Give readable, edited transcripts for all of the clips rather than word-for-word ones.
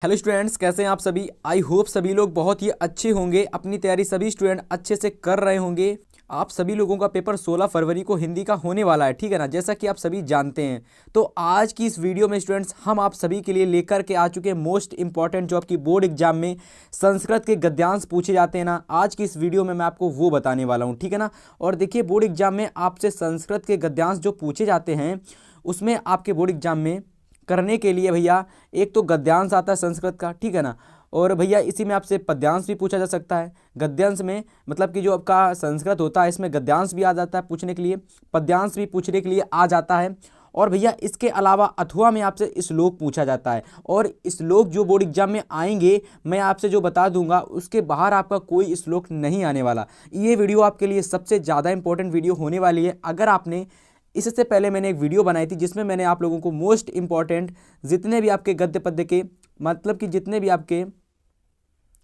Hello students, कैसे हैं आप सभी। आई होप सभी लोग बहुत ही अच्छे होंगे। अपनी तैयारी सभी स्टूडेंट अच्छे से कर रहे होंगे। आप सभी लोगों का पेपर 16 फरवरी को हिंदी का होने वाला है, ठीक है ना, जैसा कि आप सभी जानते हैं। तो आज की इस वीडियो में स्टूडेंट्स हम आप सभी के लिए लेकर के आ चुके हैं मोस्ट इंपॉर्टेंट जो आपकी बोर्ड एग्जाम में संस्कृत के गद्यांश पूछे जाते हैं ना, आज की इस वीडियो में मैं आपको वो बताने वाला हूँ, ठीक है ना। और देखिए, बोर्ड एग्जाम में आपसे संस्कृत के गद्यांश जो पूछे जाते हैं उसमें आपके बोर्ड एग्जाम में करने के लिए भैया एक तो गद्यांश आता है संस्कृत का, ठीक है ना। और भैया इसी में आपसे पद्यांश भी पूछा जा सकता है। गद्यांश में मतलब कि जो आपका संस्कृत होता है इसमें गद्यांश भी आ जाता है पूछने के लिए, पद्यांश भी पूछने के लिए आ जाता है। और भैया इसके अलावा अथवा में आपसे श्लोक पूछा जाता है। और श्लोक जो बोर्ड एग्जाम में आएंगे मैं आपसे जो बता दूंगा उसके बाहर आपका कोई श्लोक नहीं आने वाला। ये वीडियो आपके लिए सबसे ज़्यादा इंपॉर्टेंट वीडियो होने वाली है। अगर आपने इससे पहले मैंने एक वीडियो बनाई थी जिसमें मैंने आप लोगों को मोस्ट इंपॉर्टेंट जितने भी आपके गद्य पद्य के मतलब कि जितने भी आपके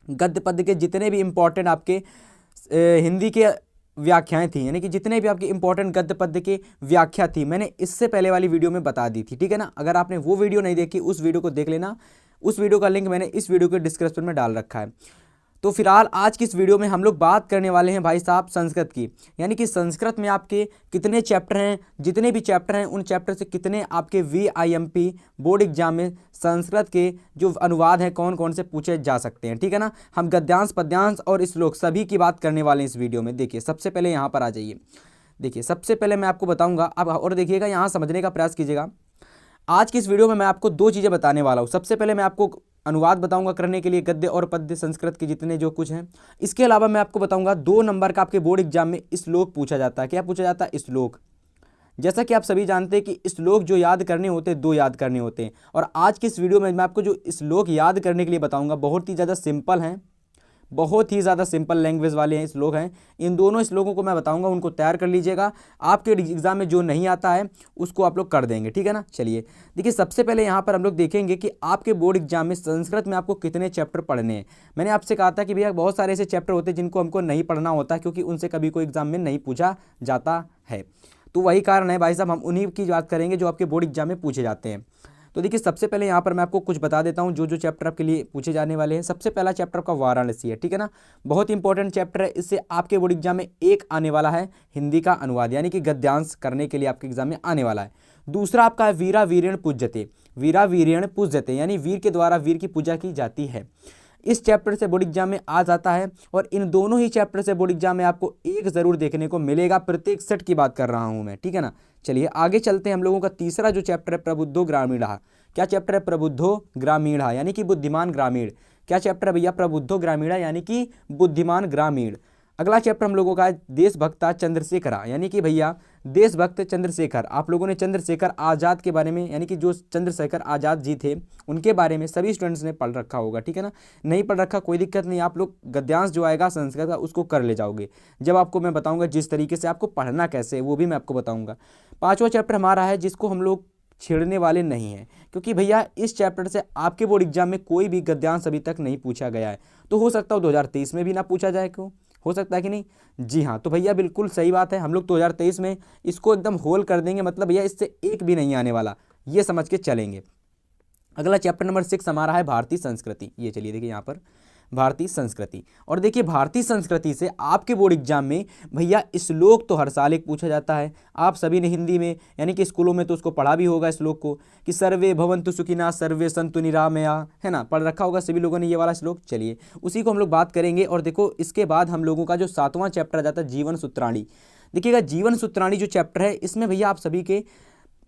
गद्य पद्य के जितने भी इंपॉर्टेंट आपके हिंदी के व्याख्याएं थी, यानी कि जितने भी आपके इंपॉर्टेंट गद्य पद्य की व्याख्या थी मैंने इससे पहले वाली वीडियो में बता दी थी, ठीक है ना। अगर आपने वो वीडियो नहीं देखी उस वीडियो को देख लेना। उस वीडियो का लिंक मैंने इस वीडियो के डिस्क्रिप्शन में डाल रखा है। तो फिलहाल आज की इस वीडियो में हम लोग बात करने वाले हैं भाई साहब संस्कृत की, यानी कि संस्कृत में आपके कितने चैप्टर हैं, जितने भी चैप्टर हैं उन चैप्टर से कितने आपके VIMP बोर्ड एग्जाम में संस्कृत के जो अनुवाद हैं कौन कौन से पूछे जा सकते हैं, ठीक है ना। हम गद्यांश पद्यांश और श्लोक सभी की बात करने वाले हैं इस वीडियो में। देखिए सबसे पहले यहाँ पर आ जाइए। देखिए सबसे पहले मैं आपको बताऊँगा अब, और देखिएगा यहाँ समझने का प्रयास कीजिएगा। आज की इस वीडियो में मैं आपको दो चीज़ें बताने वाला हूँ। सबसे पहले मैं आपको अनुवाद बताऊंगा करने के लिए गद्य और पद्य संस्कृत के जितने जो कुछ हैं। इसके अलावा मैं आपको बताऊंगा 2 नंबर का आपके बोर्ड एग्जाम में श्लोक पूछा जाता है। क्या पूछा जाता है? श्लोक। जैसा कि आप सभी जानते हैं कि श्लोक जो याद करने होते हैं 2 याद करने होते हैं। और आज की इस वीडियो में मैं आपको जो श्लोक याद करने के लिए बताऊँगा बहुत ही ज़्यादा सिंपल हैं, बहुत ही ज़्यादा सिंपल लैंग्वेज वाले हैं श्लोक हैं। इन दोनों श्लोकों को मैं बताऊंगा, उनको तैयार कर लीजिएगा। आपके एग्जाम में जो नहीं आता है उसको आप लोग कर देंगे, ठीक है ना। चलिए देखिए सबसे पहले यहाँ पर हम लोग देखेंगे कि आपके बोर्ड एग्जाम में संस्कृत में आपको कितने चैप्टर पढ़ने हैं। मैंने आपसे कहा था कि भैया बहुत सारे ऐसे चैप्टर होते हैं जिनको हमको नहीं पढ़ना होता क्योंकि उनसे कभी कोई एग्जाम में नहीं पूछा जाता है। तो वही कारण है भाई साहब, हम उन्हीं की बात करेंगे जो आपके बोर्ड एग्जाम में पूछे जाते हैं। तो देखिए सबसे पहले यहाँ पर मैं आपको कुछ बता देता हूँ जो जो चैप्टर आपके लिए पूछे जाने वाले हैं। सबसे पहला चैप्टर आपका वाराणसी है, ठीक है ना। बहुत इंपॉर्टेंट चैप्टर है। इससे आपके बोर्ड एग्जाम में एक आने वाला है हिंदी का अनुवाद, यानी कि गद्यांश करने के लिए आपके एग्जाम में आने वाला है। दूसरा आपका है वीरा वीरेण पूज्यते। वीरा वीरेण पूज्यते यानी वीर के द्वारा वीर की पूजा की जाती है। इस चैप्टर से बोर्ड एग्जाम में आ जाता है। और इन दोनों ही चैप्टर से बोर्ड एग्जाम में आपको एक ज़रूर देखने को मिलेगा। प्रत्येक सेट की बात कर रहा हूँ मैं, ठीक है ना। चलिए आगे चलते हैं। हम लोगों का तीसरा जो चैप्टर है प्रबुद्धो ग्रामीणः। क्या चैप्टर है? प्रबुद्धो ग्रामीणः यानी कि बुद्धिमान ग्रामीण। क्या चैप्टर है भैया? प्रबुद्धो ग्रामीणः यानी कि बुद्धिमान ग्रामीण। अगला चैप्टर हम लोगों का है देशभक्ता चंद्रशेखर, यानी कि भैया देशभक्त चंद्रशेखर। आप लोगों ने चंद्रशेखर आज़ाद के बारे में, यानी कि जो चंद्रशेखर आज़ाद जी थे उनके बारे में सभी स्टूडेंट्स ने पढ़ रखा होगा, ठीक है ना। नहीं पढ़ रखा कोई दिक्कत नहीं, आप लोग गद्यांश जो आएगा संस्कृत का उसको कर ले जाओगे। जब आपको मैं बताऊंगा जिस तरीके से आपको पढ़ना कैसे है वो भी मैं आपको बताऊंगा। पांचवा चैप्टर हमारा है जिसको हम लोग छेड़ने वाले नहीं हैं, क्योंकि भैया इस चैप्टर से आपके बोर्ड एग्जाम में कोई भी गद्यांश अभी तक नहीं पूछा गया है। तो हो सकता है 2023 में भी ना पूछा जाए, क्यों हो सकता है कि नहीं? जी हाँ, तो भैया बिल्कुल सही बात है। हम लोग 2023 में इसको एकदम होल कर देंगे, मतलब भैया इससे एक भी नहीं आने वाला, ये समझ के चलेंगे। अगला चैप्टर नंबर 6 हमारा है भारतीय संस्कृति। ये चलिए देखिए यहाँ पर भारतीय संस्कृति। और देखिए भारतीय संस्कृति से आपके बोर्ड एग्जाम में भैया श्लोक तो हर साल एक पूछा जाता है। आप सभी ने हिंदी में यानी कि स्कूलों में तो उसको पढ़ा भी होगा श्लोक को, कि सर्वे भवन्तु सुखिनः सर्वे सन्तु निरामया, है ना, पढ़ रखा होगा सभी लोगों ने ये वाला श्लोक। चलिए उसी को हम लोग बात करेंगे। और देखो इसके बाद हम लोगों का जो 7वां चैप्टर आ जाता है जीवन सूत्राणी। देखिएगा जीवन सूत्राणी जो चैप्टर है इसमें भैया आप सभी के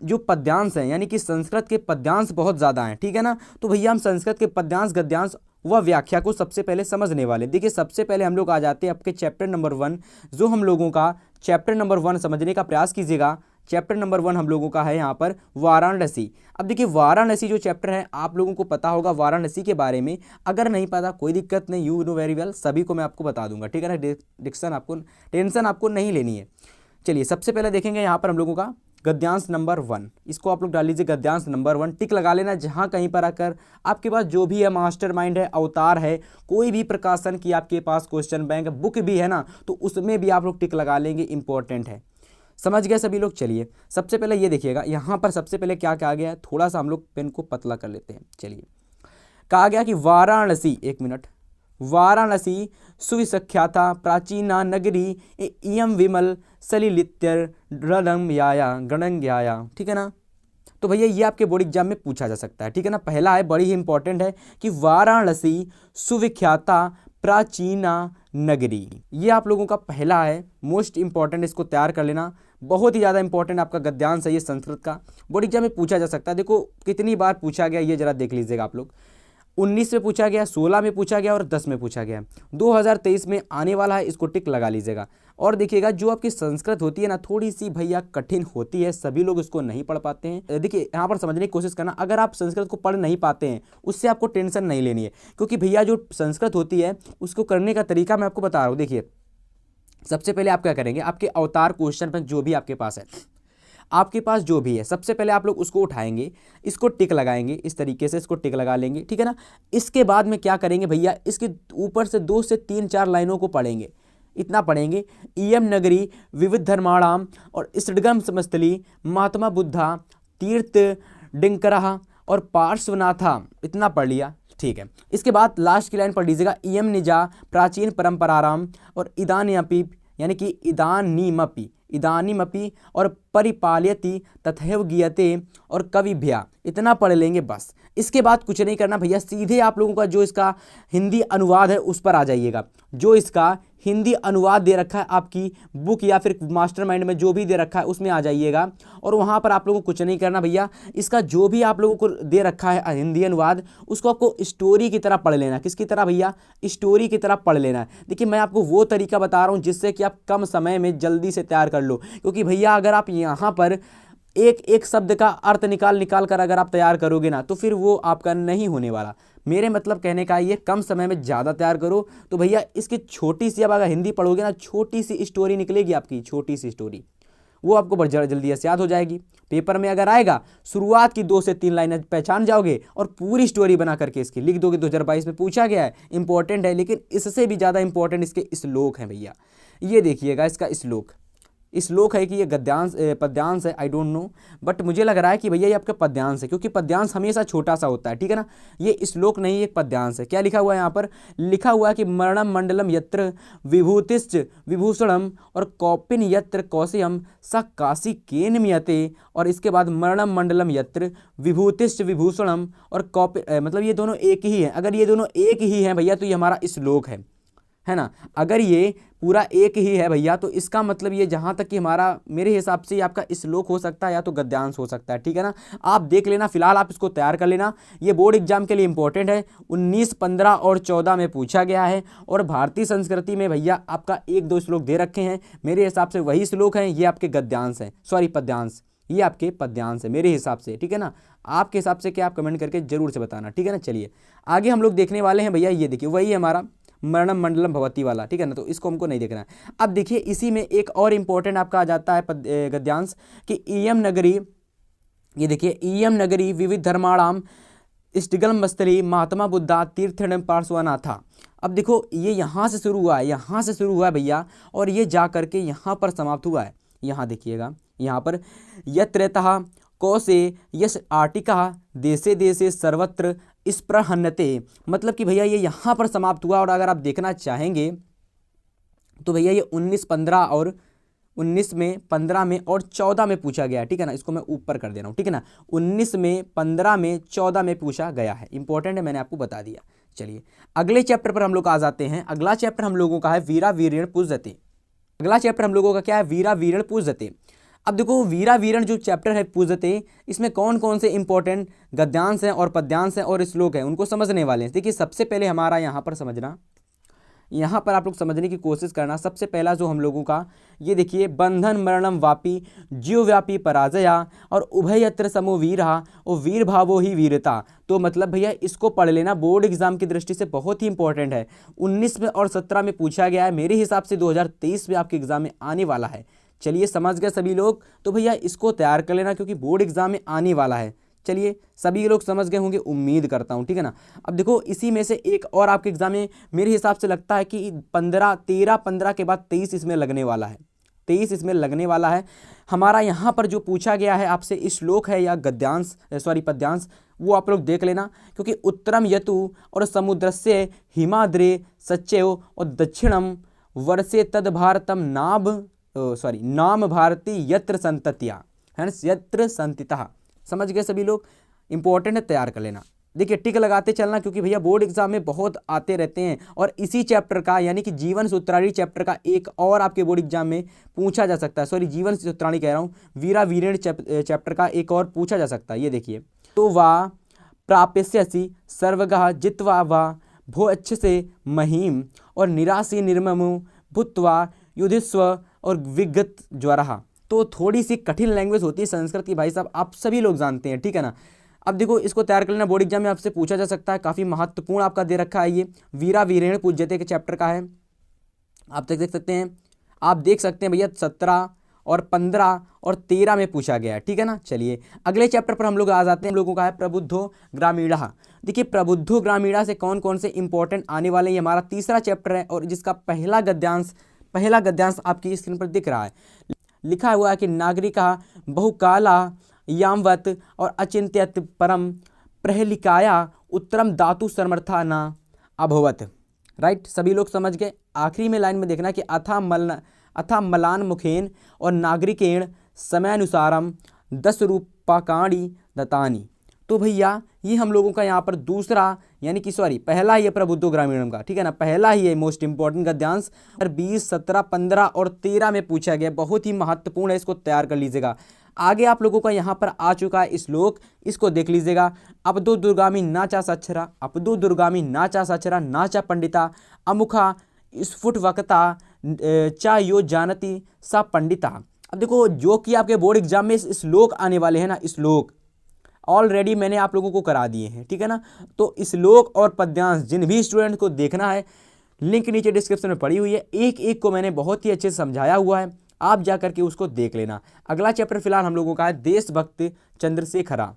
जो पद्यांश हैं, यानी कि संस्कृत के पद्यांश बहुत ज़्यादा हैं, ठीक है ना। तो भैया हम संस्कृत के पद्यांश गद्यांश व व्याख्या को सबसे पहले समझने वाले। देखिए सबसे पहले हम लोग आ जाते हैं आपके चैप्टर नंबर 1, जो हम लोगों का चैप्टर नंबर 1 समझने का प्रयास कीजिएगा। चैप्टर नंबर 1 हम लोगों का है यहाँ पर वाराणसी। अब देखिए वाराणसी जो चैप्टर है आप लोगों को पता होगा वाराणसी के बारे में। अगर नहीं पता कोई दिक्कत नहीं, यू नो वेरी वेल, सभी को मैं आपको बता दूंगा, ठीक है ना। डिक्शन आपको टेंशन आपको नहीं लेनी है। चलिए सबसे पहले देखेंगे यहाँ पर हम लोगों का गद्यांश नंबर 1। इसको आप लोग डाल लीजिए गद्यांश नंबर 1, टिक लगा लेना जहाँ कहीं पर आकर आपके पास जो भी है मास्टरमाइंड है, अवतार है, कोई भी प्रकाशन की आपके पास क्वेश्चन बैंक बुक भी है ना, तो उसमें भी आप लोग टिक लगा लेंगे, इंपॉर्टेंट है। समझ गए सभी लोग। चलिए सबसे पहले ये देखिएगा यहाँ पर सबसे पहले क्या क्या आ गया है, थोड़ा सा हम लोग पेन को पतला कर लेते हैं। चलिए कहा गया कि वाराणसी, एक मिनट, वाराणसी सुविख्याता प्राचीना नगरी इयं विमल सलिलित्यर्णंग्याया गणंग्याया, ठीक है ना। तो भैया ये आपके बोर्ड एग्जाम में पूछा जा सकता है, ठीक है ना। पहला है, बड़ी ही इंपॉर्टेंट है कि वाराणसी सुविख्याता प्राचीना नगरी, ये आप लोगों का पहला है, मोस्ट इंपॉर्टेंट, इसको तैयार कर लेना। बहुत ही ज़्यादा इंपॉर्टेंट आपका गद्यांश है ये संस्कृत का, बोर्ड एग्जाम में पूछा जा सकता है। देखो कितनी बार पूछा गया ये जरा देख लीजिएगा आप लोग। 19 में पूछा गया, 16 में पूछा गया और 10 में पूछा गया। 2023 में आने वाला है, इसको टिक लगा लीजिएगा। और देखिएगा जो आपकी संस्कृत होती है ना, थोड़ी सी भैया कठिन होती है, सभी लोग इसको नहीं पढ़ पाते हैं। देखिए यहाँ पर समझने की कोशिश करना, अगर आप संस्कृत को पढ़ नहीं पाते हैं उससे आपको टेंशन नहीं लेनी है, क्योंकि भैया जो संस्कृत होती है उसको करने का तरीका मैं आपको बता रहा हूँ। देखिए सबसे पहले आप क्या करेंगे, आपके अवतार क्वेश्चन पर जो भी आपके पास है, आपके पास जो भी है, सबसे पहले आप लोग उसको उठाएंगे, इसको टिक लगाएंगे, इस तरीके से इसको टिक लगा लेंगे, ठीक है ना। इसके बाद में क्या करेंगे भैया, इसके ऊपर से 2 से 3-4 लाइनों को पढ़ेंगे, इतना पढ़ेंगे। इयम नगरी विविध धर्माणाम और इष्टगम समस्थली महात्मा बुद्धा तीर्थ डिंकरा और पार्श्वनाथा, इतना पढ़ लिया, ठीक है। इसके बाद लास्ट की लाइन पढ़ लीजिएगा, इयम निजा प्राचीन परंपराराम और इदानीमपि, यानी कि इदानीमपि और परिपाल्यति तथैव गीयते और कविभ्या, इतना पढ़ लेंगे बस। इसके बाद कुछ नहीं करना भैया, सीधे आप लोगों का जो इसका हिंदी अनुवाद है उस पर आ जाइएगा। जो इसका हिंदी अनुवाद दे रखा है आपकी बुक या फिर मास्टरमाइंड में जो भी दे रखा है उसमें आ जाइएगा, और वहाँ पर आप लोगों को कुछ नहीं करना भैया, इसका जो भी आप लोगों को दे रखा है हिंदी अनुवाद उसको आपको स्टोरी की तरह पढ़ लेना। किसकी तरह भैया, स्टोरी की तरह पढ़ लेना है। देखिए मैं आपको वो तरीका बता रहा हूँ जिससे कि आप कम समय में जल्दी से तैयार कर लो, क्योंकि भैया अगर आप यहाँ पर एक एक शब्द का अर्थ निकाल कर अगर आप तैयार करोगे ना तो फिर वो आपका नहीं होने वाला। मेरे मतलब कहने का ये, कम समय में ज़्यादा तैयार करो। तो भैया इसकी छोटी सी, अब अगर हिंदी पढ़ोगे ना, छोटी सी स्टोरी निकलेगी आपकी, छोटी सी स्टोरी, वो आपको बड़ी जल्दी से याद हो जाएगी। पेपर में अगर आएगा, शुरुआत की 2 से 3 लाइनें पहचान जाओगे और पूरी स्टोरी बना करके इसकी लिख दोगे। 2022 में पूछा गया है, इंपॉर्टेंट है, लेकिन इससे भी ज़्यादा इंपॉर्टेंट इसके श्लोक हैं भैया। ये देखिएगा इसका श्लोक है कि ये गद्यांश पद्यांश है, आई डोंट नो, बट मुझे लग रहा है कि भैया ये आपका पद्यांश है, क्योंकि पद्यांश हमेशा छोटा सा होता है, ठीक है ना। ये श्लोक नहीं, एक पद्यांश है। क्या लिखा हुआ है यहाँ पर, लिखा हुआ है कि मरणम मंडलम यत्र विभूतिश्च विभूषणम और कौपिन यत्र कौशयम स काशी केन मियते, और इसके बाद मरणम मंडलम यत्र विभूतिश्च विभूषणम और कौपिन, मतलब ये दोनों एक ही हैं। अगर ये दोनों एक ही हैं भैया तो ये हमारा श्लोक है ना। अगर ये पूरा एक ही है भैया तो इसका मतलब ये, जहाँ तक कि हमारा, मेरे हिसाब से ये आपका श्लोक हो सकता है या तो गद्यांश हो सकता है, ठीक है ना। आप देख लेना, फिलहाल आप इसको तैयार कर लेना, ये बोर्ड एग्जाम के लिए इंपॉर्टेंट है। 19, 15 और 14 में पूछा गया है, और भारतीय संस्कृति में भैया आपका 1-2 श्लोक दे रखे हैं, मेरे हिसाब से वही श्लोक हैं, ये आपके गद्यांश हैं, सॉरी पद्यांश, ये आपके पद्यांश है मेरे हिसाब से, ठीक है ना। आपके हिसाब से क्या, आप कमेंट करके जरूर से बताना, ठीक है ना। चलिए आगे हम लोग देखने वाले हैं भैया, ये देखिए वही हमारा मरणम मंडलम भवती वाला, ठीक है ना, तो इसको हमको नहीं देखना है। अब देखिए इसी में एक और इंपॉर्टेंट आपका आ जाता है गद्यांश कि इयम नगरी, ये देखिए इयम नगरी विविध धर्माणाम इष्टगम मस्तली महात्मा बुद्धा तीर्थम पार्श्वनाथा। अब देखो ये यहाँ से शुरू हुआ है, यहाँ से शुरू हुआ है भैया, और ये जा करके यहाँ पर समाप्त हुआ है। यहाँ देखिएगा, यहाँ पर यत्रतः कौसे यश आटिका देशे देशे सर्वत्र स्प्रहन्यते, मतलब कि भैया ये यहाँ पर समाप्त हुआ। और अगर आप देखना चाहेंगे तो भैया ये 19, 15 और 19 में, 15 में और 14 में पूछा गया है, ठीक है ना। इसको मैं ऊपर कर दे रहा हूँ, ठीक है ना। 19 में, 15 में, 14 में पूछा गया है, इंपॉर्टेंट है, मैंने आपको बता दिया। चलिए अगले चैप्टर पर हम लोग आ जाते हैं। अगला चैप्टर हम लोगों का है वीरा वीरेण पूज्यते। अगला चैप्टर हम लोगों का क्या है, वीरा वीरेण पूज्यते। अब देखो वीरा वीरण जो चैप्टर है पूज्यते, इसमें कौन कौन से इंपॉर्टेंट गद्यांश हैं और पद्यांश हैं और श्लोक हैं उनको समझने वाले हैं। देखिए सबसे पहले हमारा यहाँ पर समझना, यहाँ पर आप लोग समझने की कोशिश करना। सबसे पहला जो हम लोगों का, ये देखिए बंधन मरणम वापी जीवव्यापी पराजया और उभयत्र समो वीरा और वीर भावो ही वीरता। तो मतलब भैया इसको पढ़ लेना, बोर्ड एग्जाम की दृष्टि से बहुत ही इंपॉर्टेंट है। 19 में और 17 में पूछा गया है, मेरे हिसाब से 2023 में आपके एग्जाम में आने वाला है। चलिए समझ गए सभी लोग, तो भैया इसको तैयार कर लेना क्योंकि बोर्ड एग्जाम में आने वाला है। चलिए सभी लोग समझ गए होंगे, उम्मीद करता हूँ, ठीक है ना। अब देखो इसी में से एक और आपके एग्जाम में मेरे हिसाब से लगता है कि 13 के बाद 23 इसमें लगने वाला है। 23 इसमें लगने वाला है। हमारा यहाँ पर जो पूछा गया है आपसे श्लोक है या गद्यांश पद्यांश, वो आप लोग देख लेना, क्योंकि उत्तरम यतु और समुद्रस्य हिमाद्रे सच्चयो और दक्षिणम वर्षे तद भारतम नाम भारती यत्र संततिया, है ना, यत्र संतिता। समझ गए सभी लोग, इंपॉर्टेंट है, तैयार कर लेना। देखिए टिक लगाते चलना, क्योंकि भैया बोर्ड एग्जाम में बहुत आते रहते हैं, और इसी चैप्टर का यानी कि जीवन सूत्राणी चैप्टर का एक और आपके बोर्ड एग्जाम में पूछा जा सकता है, जीवन सूत्राणी कह रहा हूँ, वीरा वीरेण चैप्टर का एक और पूछा जा सकता है। ये देखिए, तो वा प्राप्यस्यसि सर्वगः जित्वा वा भो अच्छे से महीम और निराशी निर्ममु भूत्वा युधिस्व और विगत ज्वरः। तो थोड़ी सी कठिन लैंग्वेज होती है संस्कृत की भाई साहब, आप सभी लोग जानते हैं, ठीक है ना। अब देखो इसको तैयार कर लेना, बोर्ड एग्जाम में आपसे पूछा जा सकता है, काफ़ी महत्वपूर्ण आपका दे रखा है। ये वीरा वीरेण पूज्यते के चैप्टर का है, आप देख सकते हैं, भैया 17 और 15 और 13 में पूछा गया है, ठीक है ना। चलिए अगले चैप्टर पर हम लोग आ जाते हैं। हम लोगों का है प्रबुद्धो ग्रामीणः। देखिए प्रबुद्धो ग्रामीणः से कौन कौन से इंपॉर्टेंट आने वाले हैं, ये हमारा तीसरा चैप्टर है, और जिसका पहला गद्यांश आपकी स्क्रीन पर दिख रहा है। लिखा हुआ है कि नागरिका बहुकाला यामवत और अचिंत्यत परम प्रहलिकाया उत्तरम धातु समर्था न अभवत। राइट, सभी लोग समझ गए। आखिरी में लाइन में देखना कि अथा मलान मुखेन और नागरिकेण समयानुसारम 10 रूपकाणी दत्तानी। तो भैया ये हम लोगों का यहाँ पर दूसरा यानी कि पहला ही है प्रबुद्धो ग्रामीणम का, ठीक है ना, पहला ही है मोस्ट इंपॉर्टेंट गद्यांश। और 20, 17, 15 और 13 में पूछा गया, बहुत ही महत्वपूर्ण है, इसको तैयार कर लीजिएगा। आगे आप लोगों का यहाँ पर आ चुका है श्लोक, इसको देख लीजिएगा। अबदो दुर्गामी नाचा सक्षरा नाचा पंडिता अमुखा स्फुट वक्ता चा यो जानती सा पंडिता। अब देखो जो कि आपके बोर्ड एग्जाम में श्लोक आने वाले हैं ना, श्लोक ऑलरेडी मैंने आप लोगों को करा दिए हैं, ठीक है ना। तो श्लोक और पद्यांश जिन भी स्टूडेंट को देखना है, लिंक नीचे डिस्क्रिप्शन में पड़ी हुई है, एक एक को मैंने बहुत ही अच्छे से समझाया हुआ है, आप जाकर के उसको देख लेना। अगला चैप्टर फिलहाल हम लोगों का है देशभक्त चंद्रशेखरा।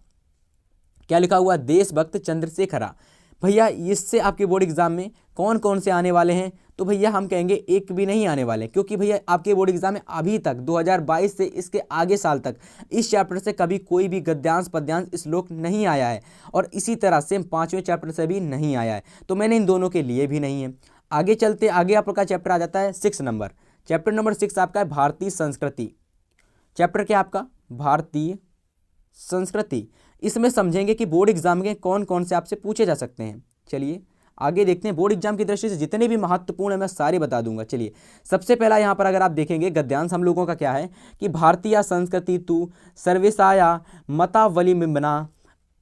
क्या लिखा हुआ है? देशभक्त चंद्रशेखरा। भैया इससे आपके बोर्ड एग्जाम में कौन कौन से आने वाले हैं? तो भैया हम कहेंगे एक भी नहीं आने वाले, क्योंकि भैया आपके बोर्ड एग्जाम में अभी तक 2022 से इसके आगे साल तक इस चैप्टर से कभी कोई भी गद्यांश पद्यांश श्लोक नहीं आया है, और इसी तरह से 5वें चैप्टर से भी नहीं आया है, तो मैंने इन दोनों के लिए भी नहीं है। आगे चलते, आगे आप लोग का चैप्टर आ जाता है 6 नंबर। चैप्टर नंबर 6 आपका है भारतीय संस्कृति। चैप्टर क्या आपका? भारतीय संस्कृति। इसमें समझेंगे कि बोर्ड एग्जाम के कौन कौन से आपसे पूछे जा सकते हैं। चलिए आगे देखते हैं, बोर्ड एग्जाम की दृष्टि से जितने भी महत्वपूर्ण है मैं सारे बता दूंगा। चलिए सबसे पहला यहाँ पर अगर आप देखेंगे गद्यांश हम लोगों का क्या है कि भारतीय संस्कृति तु सर्वेशाया मतावली में बना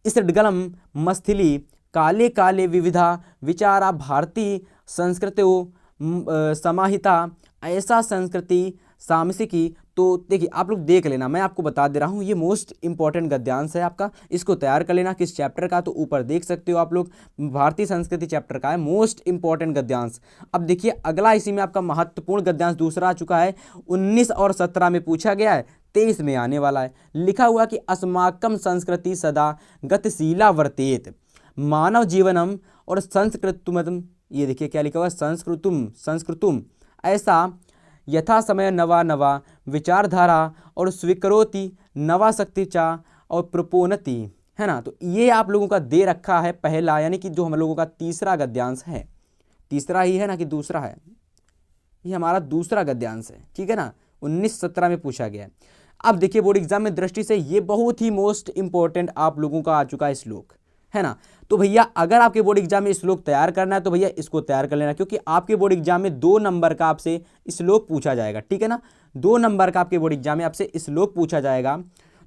इसडगलम मस्थिली काले काले विविधा विचारा भारतीय संस्कृतियों समाहिता ऐसा संस्कृति सामसिकी। तो देखिए आप लोग देख लेना, मैं आपको बता दे रहा हूँ, ये मोस्ट इंपॉर्टेंट गद्यांश है आपका, इसको तैयार कर लेना। किस चैप्टर का? तो ऊपर देख सकते हो आप लोग, भारतीय संस्कृति चैप्टर का है, मोस्ट इंपॉर्टेंट गद्यांश। अब देखिए अगला इसी में आपका महत्वपूर्ण गद्यांश दूसरा आ चुका है, 19 और 17 में पूछा गया है, 23 में आने वाला है। लिखा हुआ कि अस्माकम संस्कृति सदा गतिशीला वर्तेत मानव जीवनम और संस्कृतुम। ये देखिए क्या लिखा हुआ है, संस्कृतुम ऐसा यथा समय नवा नवा विचारधारा और स्वीकरोति नवा शक्ति चा और प्रपोनति, है ना। तो ये आप लोगों का दे रखा है पहला, यानी कि जो हम लोगों का तीसरा गद्यांश है, तीसरा ही है ना कि दूसरा है, ये हमारा दूसरा गद्यांश है, ठीक है ना। 19-17 में पूछा गया है। अब देखिए बोर्ड एग्जाम में दृष्टि से ये बहुत ही मोस्ट इंपॉर्टेंट आप लोगों का आ चुका है श्लोक, है ना। तो भैया अगर आपके बोर्ड एग्जाम में श्लोक तैयार करना है तो भैया इसको तैयार कर लेना, क्योंकि आपके बोर्ड एग्जाम में 2 नंबर का आपसे श्लोक पूछा जाएगा, ठीक है ना। 2 नंबर का आपके बोर्ड एग्जाम में आपसे श्लोक पूछा जाएगा,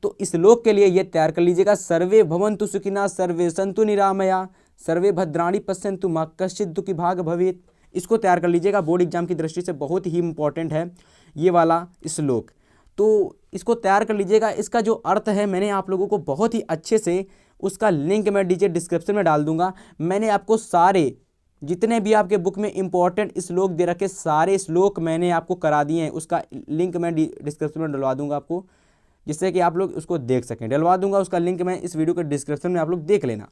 तो श्लोक के लिए ये तैयार कर लीजिएगा। सर्वे भवन्तु सुखिनः सर्वे सन्तु निरामया सर्वे भद्राणि पश्यन्तु मा कश्चित् दुःखी भाग भवेत्। इसको तैयार कर लीजिएगा, बोर्ड एग्जाम की दृष्टि से बहुत ही इंपॉर्टेंट है ये वाला श्लोक, तो इसको तैयार कर लीजिएगा। इसका जो अर्थ है मैंने आप लोगों को बहुत ही अच्छे से, उसका लिंक मैं नीचे डिस्क्रिप्शन में डाल दूंगा। मैंने आपको सारे जितने भी आपके बुक में इंपॉर्टेंट श्लोक दे रखे, सारे श्लोक मैंने आपको करा दिए हैं, उसका लिंक मैं डिस्क्रिप्शन में डलवा दूंगा आपको, जिससे कि आप लोग उसको देख सकें। डलवा दूंगा उसका लिंक मैं इस वीडियो के डिस्क्रिप्शन में, आप लोग देख लेना।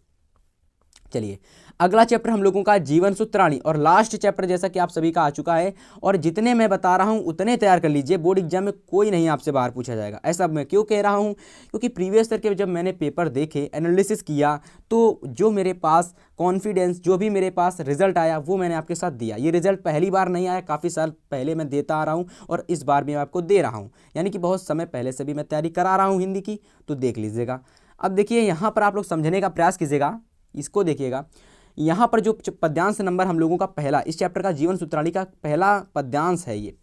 चलिए अगला चैप्टर हम लोगों का जीवन सूत्राणी और लास्ट चैप्टर जैसा कि आप सभी का आ चुका है। और जितने मैं बता रहा हूं उतने तैयार कर लीजिए, बोर्ड एग्जाम में कोई नहीं आपसे बाहर पूछा जाएगा। ऐसा मैं क्यों कह रहा हूं, क्योंकि प्रीवियस ईयर के जब मैंने पेपर देखे, एनालिसिस किया, तो जो मेरे पास कॉन्फिडेंस, जो भी मेरे पास रिजल्ट आया वो मैंने आपके साथ दिया। ये रिजल्ट पहली बार नहीं आया, काफ़ी साल पहले मैं देता आ रहा हूँ और इस बार भी मैं आपको दे रहा हूँ, यानी कि बहुत समय पहले से भी मैं तैयारी करा रहा हूँ हिंदी की, तो देख लीजिएगा। अब देखिए यहाँ पर आप लोग समझने का प्रयास कीजिएगा, इसको देखिएगा। यहाँ पर जो पद्यांश नंबर हम लोगों का पहला, इस चैप्टर का जीवन सूत्राणी का पहला पद्यांश है, ये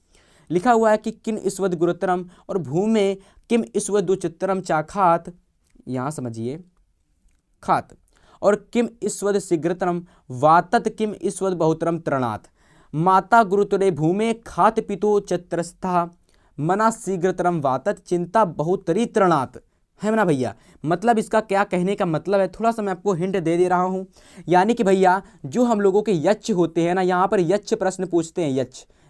लिखा हुआ है कि किन ईश्वद गुरुतरम और भूमे किम ईश्वद दुचित्रम चाखात, यहाँ समझिए, खात, और किम ईश्वद शीघ्रतरम वातत किम ईश्वद बहुतरम तृणात, माता गुरुतरे भूमे खात पितो चत्रस्था मना शीघ्रतरम वातत चिंता बहुतरी तृणात, है ना भैया। मतलब इसका क्या कहने का मतलब है, थोड़ा सा मैं आपको हिंट दे दे रहा हूँ। यानी कि भैया जो हम लोगों के यक्ष होते हैं ना, यहाँ पर यक्ष प्रश्न पूछते हैं,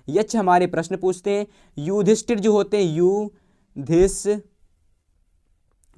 यक्ष हमारे प्रश्न पूछते हैं। युधिष्ठिर जो होते हैं,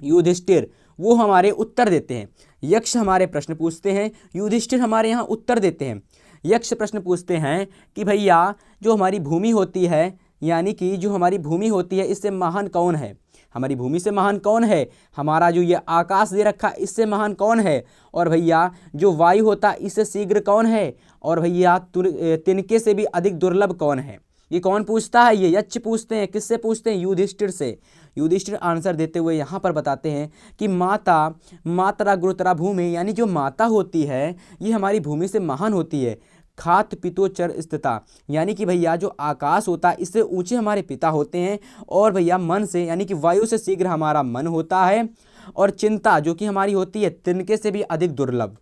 युधिष्ठिर वो हमारे उत्तर देते हैं। यक्ष हमारे प्रश्न पूछते हैं, युधिष्ठिर हमारे यहाँ उत्तर देते हैं। यक्ष प्रश्न पूछते हैं कि भैया जो हमारी भूमि होती है, यानी कि जो हमारी भूमि होती है इससे महान कौन है, हमारी भूमि से महान कौन है, हमारा जो ये आकाश दे रखा इससे महान कौन है, और भैया जो वायु होता इससे शीघ्र कौन है, और भैया तिनके से भी अधिक दुर्लभ कौन है। ये कौन पूछता है, ये यक्ष पूछते हैं। किससे पूछते हैं, युधिष्ठिर से। युधिष्ठिर आंसर देते हुए यहाँ पर बताते हैं कि मातरा गुरुतरा भूमि, यानी जो माता होती है ये हमारी भूमि से महान होती है। खात पितोचर स्थिता, यानी कि भैया जो आकाश होता है इससे ऊंचे हमारे पिता होते हैं। और भैया मन से, यानी कि वायु से शीघ्र हमारा मन होता है। और चिंता जो कि हमारी होती है तिनके से भी अधिक दुर्लभ,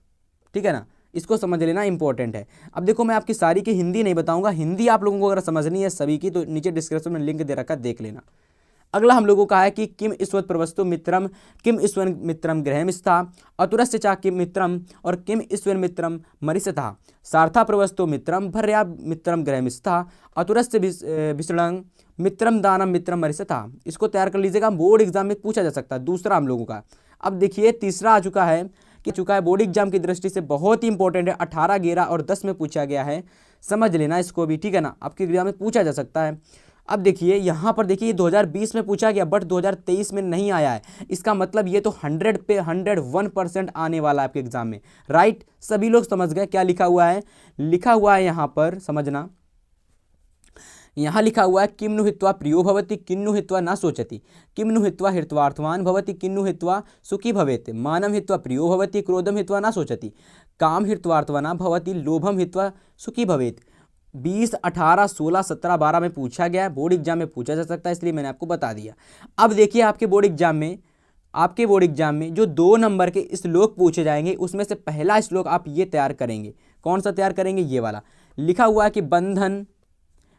ठीक है ना, इसको समझ लेना इंपॉर्टेंट है। अब देखो मैं आपकी सारी की हिंदी नहीं बताऊंगा, हिंदी आप लोगों को अगर समझनी है सभी की तो नीचे डिस्क्रिप्शन में लिंक दे रखा है, देख लेना। अगला हम लोगों का है कि किम ईश्वत प्रवस्तु मित्रम किम ईश्वर मित्रम गृहम स्था अतुरस्य चा किम मित्रम और किम ईश्वर मित्रम मरिष्यथा सार्था प्रवस्तु मित्रम भर्या मित्रम गृहम स्था अतुरस्य विसृणंग मित्रम दानम मित्रम मरिष्यथा। इसको तैयार कर लीजिएगा, बोर्ड एग्जाम में पूछा जा सकता है। दूसरा हम लोगों का, अब देखिए तीसरा आ चुका है बोर्ड एग्जाम की दृष्टि से बहुत ही इंपॉर्टेंट है। 18, 11 और 10 में पूछा गया है, समझ लेना इसको भी, ठीक है ना, आपके एग्जाम में पूछा जा सकता है। अब देखिए यहाँ पर देखिए 2020 में पूछा गया बट 2023 में नहीं आया है। इसका मतलब ये तो 100 पे 101% आने वाला है आपके एग्जाम में, राइट। सभी लोग समझ गए क्या लिखा हुआ है, लिखा हुआ है यहाँ पर समझना। यहाँ लिखा हुआ है किम्नु हित्वा प्रियो भवति किन्नु हित्वा न सोचति किम्नु हित्वा हित्वार्थवान भवति किन्नु हित्वा सुखी भवेत् मानम हित्वा प्रियो भवति क्रोधम हित्वा न सोचति काम हित्वार्थवा न भवति लोभम हित्वा सुखी भवेत्। 20, 18, 16, 17, 12 में पूछा गया है, बोर्ड एग्जाम में पूछा जा सकता है, इसलिए मैंने आपको बता दिया। अब देखिए आपके बोर्ड एग्जाम में जो 2 नंबर के श्लोक पूछे जाएंगे उसमें से पहला श्लोक आप ये तैयार करेंगे। कौन सा तैयार करेंगे, ये वाला। लिखा हुआ है कि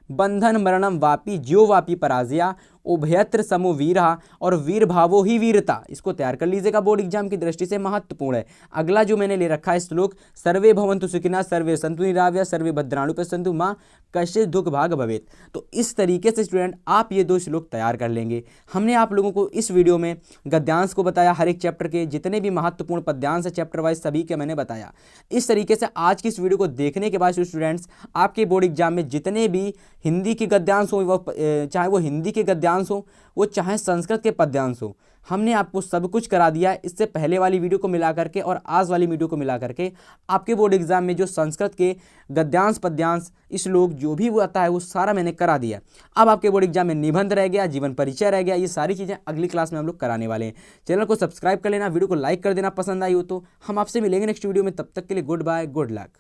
बंधन मरणम वापी ज्यो वापी पराजया उभयत्र समो वीरा और वीर भावो ही वीरता। इसको तैयार कर लीजिएगा, बोर्ड एग्जाम की दृष्टि से महत्वपूर्ण है। अगला जो मैंने ले रखा है श्लोक, सर्वे भवन्तु सुखिनः सर्वे सन्तु निरामया सर्वे भद्राणि पश्यन्तु मां कश्चित् दुःख भाग भवेत्। तो इस तरीके से स्टूडेंट आप ये 2 श्लोक तैयार कर लेंगे। हमने आप लोगों को इस वीडियो में गद्यांश को बताया, हर एक चैप्टर के जितने भी महत्वपूर्ण पद्यांश है चैप्टर वाइज सभी के मैंने बताया। इस तरीके से आज की इस वीडियो को देखने के बाद स्टूडेंट्स आपके बोर्ड एग्जाम में जितने भी हिंदी के गद्यांश हो, चाहे वो हिंदी के गद्यांश हो, वो चाहे संस्कृत के पद्यांश हो, हमने आपको सब कुछ करा दिया है। इससे पहले वाली वीडियो को मिला करके और आज वाली वीडियो को मिला करके आपके बोर्ड एग्जाम में जो संस्कृत के गद्यांश पद्यांश श्लोक जो भी वो आता है वो सारा मैंने करा दिया। अब आपके बोर्ड एग्जाम में निबंध रह गया, जीवन परिचय रह गया, ये सारी चीज़ें अगली क्लास में हम लोग कराने वाले हैं। चैनल को सब्सक्राइब कर लेना, वीडियो को लाइक कर देना पसंद आई हो तो। हम आपसे मिलेंगे नेक्स्ट वीडियो में, तब तक के लिए गुड बाय, गुड लक।